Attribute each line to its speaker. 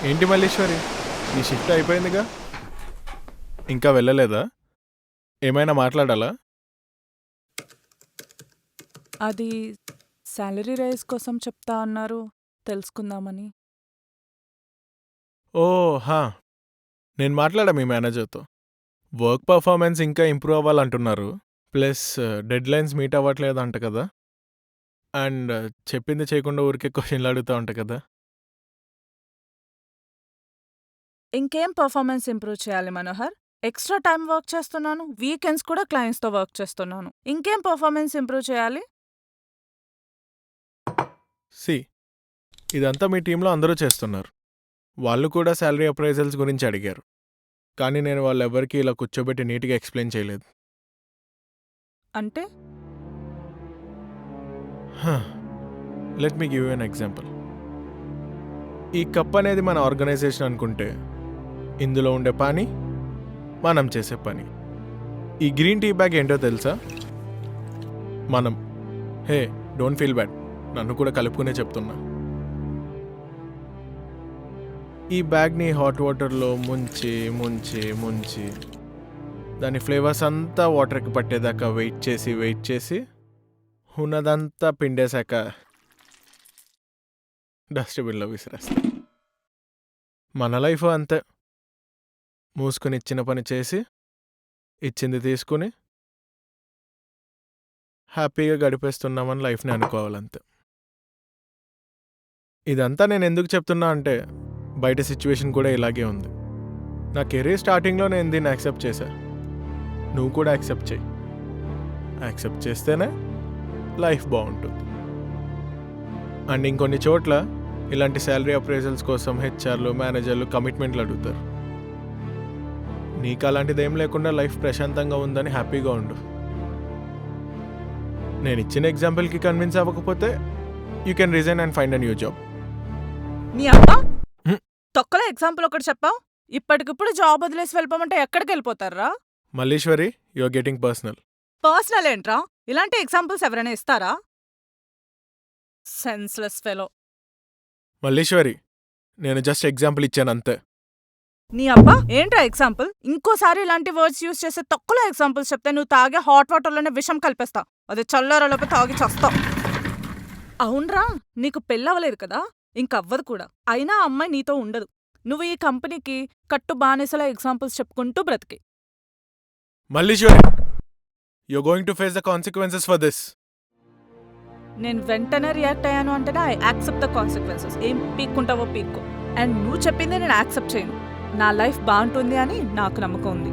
Speaker 1: ఏంటి మల్లీశ్వరి, ఈ షిఫ్ట్ అయిపోయిందిగా, ఇంకా వెళ్ళలేదా? ఏమైనా మాట్లాడాలా?
Speaker 2: అది సాలరీ రైజ్ కోసం చెప్తా అన్నారు, తెలుసుకుందామని.
Speaker 1: ఓ హా, నేను మాట్లాడా మీ మేనేజర్తో. వర్క్ పర్ఫార్మెన్స్ ఇంకా ఇంప్రూవ్ అవ్వాలంటున్నారు. ప్లస్ డెడ్ లైన్స్ మీట్ అవ్వట్లేదు అంట కదా. అండ్ చెప్పింది చేయకుండా ఊరికే క్వశ్చన్లు అడుగుతా ఉంటా కదా.
Speaker 2: ఇంకేం పర్ఫార్మెన్స్ ఇంప్రూవ్ చేయాలి మనోహర్? ఎక్స్ట్రా టైం వర్క్ చేస్తున్నాను, వీకెండ్స్ కూడా క్లయింట్స్తో వర్క్ చేస్తున్నాను. ఇంకేం పర్ఫార్మెన్స్ ఇంప్రూవ్ చేయాలి?
Speaker 1: సి, ఇదంతా మీ టీంలో అందరూ చేస్తున్నారు. వాళ్ళు కూడా శాలరీ అప్రైజల్స్ గురించి అడిగారు, కానీ నేను వాళ్ళెవ్వరికీ ఇలా కూర్చోబెట్టి నీట్గా ఎక్స్ప్లెయిన్ చేయలేదు.
Speaker 2: అంటే
Speaker 1: let me give you an example. ఈ కప్ అనేది మన ఆర్గనైజేషన్ అనుకుంటే, ఇందులో ఉండే పని మనం చేసే పని. ఈ గ్రీన్ టీ బ్యాగ్ ఏంటో తెలుసా? మనం. హే, డోంట్ ఫీల్ బ్యాడ్, నన్ను కూడా కలుపుకునే చెప్తున్నా. ఈ బ్యాగ్ని హాట్ వాటర్లో ముంచి ముంచి ముంచి దాని ఫ్లేవర్స్ అంతా వాటర్కి పట్టేదాకా వెయిట్ చేసి ఉన్నదంతా పిండేశాక డస్ట్బిన్లో విసిరేస్తా. మన లైఫ్ అంతే. మూసుకుని ఇచ్చిన పని చేసి, ఇచ్చింది తీసుకుని హ్యాపీగా గడిపేస్తున్నామని లైఫ్ని అనుకోవాలంతే. ఇదంతా నేను ఎందుకు చెప్తున్నా అంటే, బయట సిచ్యువేషన్ కూడా ఇలాగే ఉంది. నా కెరీర్ స్టార్టింగ్లో నేను దీన్ని యాక్సెప్ట్ చేశా. నువ్వు కూడా యాక్సెప్ట్ చేయి. యాక్సెప్ట్ చేస్తేనే లైఫ్ బాగుంటుంది. అండ్ ఇంకొన్ని చోట్ల ఇలాంటి శాలరీ అప్రైజల్స్ కోసం హెచ్ఆర్లు, మేనేజర్లు కమిట్మెంట్లు అడుగుతారు. నీకు అలాంటిదేం లేకుండా లైఫ్ ప్రశాంతంగా ఉందని హ్యాపీగా ఉండు. నేను ఇచ్చిన ఎగ్జాంపుల్కి కన్విన్స్ అవ్వకపోతే you can resign and find a new job.
Speaker 2: నీ అబ్బా తొక్కలో ఎగ్జాంపుల్ ఒకటి చెప్పావు, ఇప్పటికిప్పుడు జాబ్ వదిలేసి వెళ్ళిపోమంటే ఎక్కడికి వెళ్ళిపోతారా?
Speaker 1: Malleswari, you are getting personal.
Speaker 2: Personal ఏంట్రా? ఇలాంటి ఎగ్జాంపుల్స్ ఎవరైనా ఇస్తారా? Senseless fellow.
Speaker 1: మల్లీశ్వరి, నేను జస్ట్ ఎగ్జాంపుల్ ఇచ్చాను అంతే.
Speaker 2: నీ అబ్బా ఏంట్రా ఎగ్జాంపుల్? ఇంకోసారి ఇలాంటి వర్డ్స్ యూజ్ చేసే తొక్కలో ఎగ్జాంపుల్స్ చెప్తే నువ్వు తాగే హాట్ వాటర్లోనే విషం కలిపేస్తావు. అది చల్లారలోపే తాగి చస్తావు. అవునరా, నీకు పెళ్ళవలేదు కదా, ఇంకవ్వదు కూడా. అయినా ఆ అమ్మాయి నీతో ఉండదు. నువ్వు ఈ కంపెనీకి కట్టు బానిసలా ఎగ్జాంపుల్స్ చెప్పుకుంటూ బ్రతికి.
Speaker 1: Malleswari, you are going to face the consequences for this.
Speaker 2: నేను వెంటనే రియాక్ట్ అయ్యాను అంటే ఐ యాక్సెప్ట్ ద కాన్సిక్వెన్సెస్. ఏం పీక్కుంటావో పీక్కో. అండ్ నువ్వు చెప్పింది నేను యాక్సెప్ట్ చేయను. నా లైఫ్ బాగుంటుంది అని నాకు నమ్మకం ఉంది.